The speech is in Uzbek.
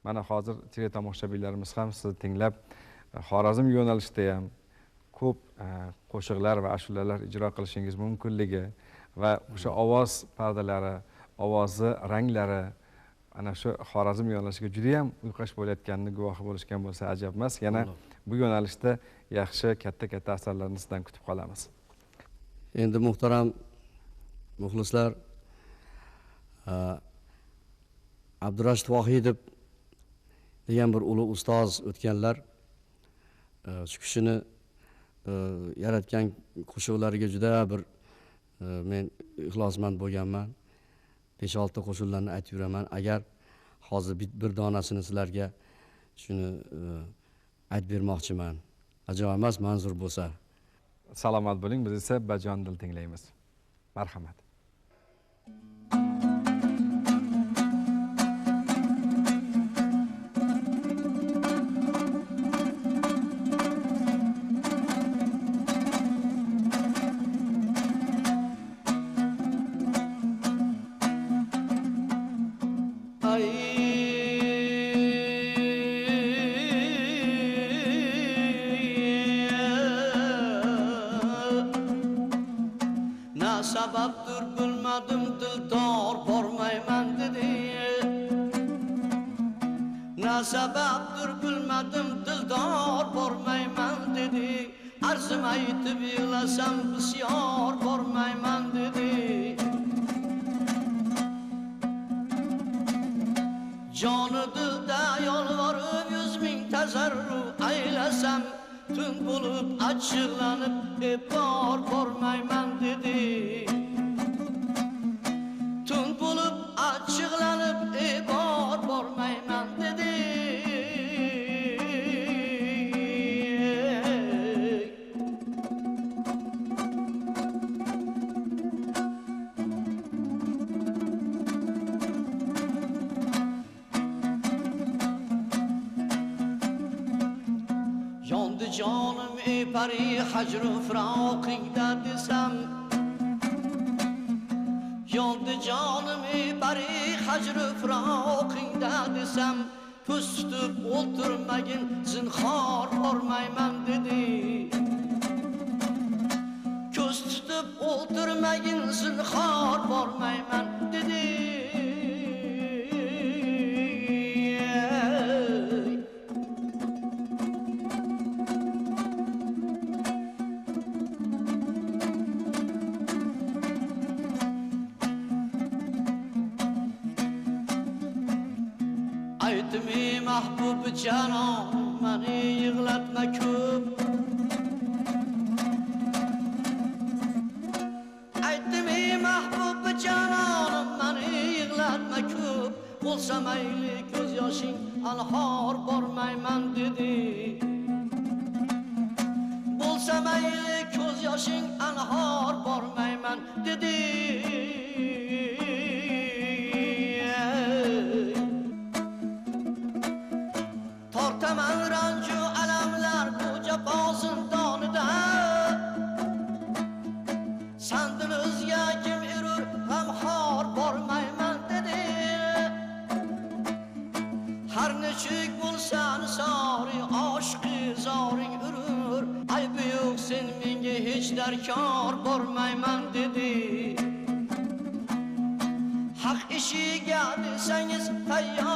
Mana hozir teletomoshabinlarimiz ham sizni tinglab, Xorazm yo'nalishida ham ko'p qo'shiqlar va ashulalar ijro qilishingiz mumkinligi va o'sha ovoz pardalari, ovozi ranglari ana shu Xorazm yo'nalishiga juda ham uyqash bo'layotganini guvohi bo'lishgan bo'lsa ajab emas. Yana bu yo'nalishda yaxshi katta asarlarni sizdan kutib qolamiz. Endi muhtaram muxlislar, Abdurashid Vohidov degan bir ulug' ustoz o'tganlar. Shu kishini yaratgan qo'shiqlariga juda bir men ixlosmand bo'lganman. 5-6 ta qo'shiqlarni aytib yuraman. Agar hozir bir donasini sizlarga shuni aytib bermoqchiman. Ajoyib emas, manzur bo'lsa. Salomat bo'ling, biz esa bajon dil tinglaymiz. Marhamat. Sababdır bilmedim dildar bormayman dedi. Ne sebeptir bilmedim dildar bormayman dedi. Arzım aytib yig'lasam bisyor bormayman dedi. Joni dilda yolvorib 100 ming tazarru aylasam tun bo'lib achchiqlanib bormayman dedi. Tun bo'lib achchiqlanib bormayman dedi. Yondi jonim pari hajru firoqingda desam. Yondi jonim pari hajru firoqingda desam. Ko'z tutib o'ltirmagin zinhor bormayman dedi. Ko'z tutib o'ltirmagin zinhor bormayman dedi. Aytmi mahbub canon mani yig'latma ko'p. Aytmi mahbub canon mani yig'latma ko'p. Bo'lsa mayli ko'z yoshing anhor bormayman dedi. Bo'lsa mayli ko'z yoshing anhor bormayman dedi. Tortaman ranju alamlar bu jafo zindonida. Sandin o'zga kim yurur g'amxor bormayman dedi. Har nechuk bo'lsa nisori oshiqi zoring urur. Aybi yo'q sen menga hech darkor bormayman dedi. Haq ishiga desangiz tayyor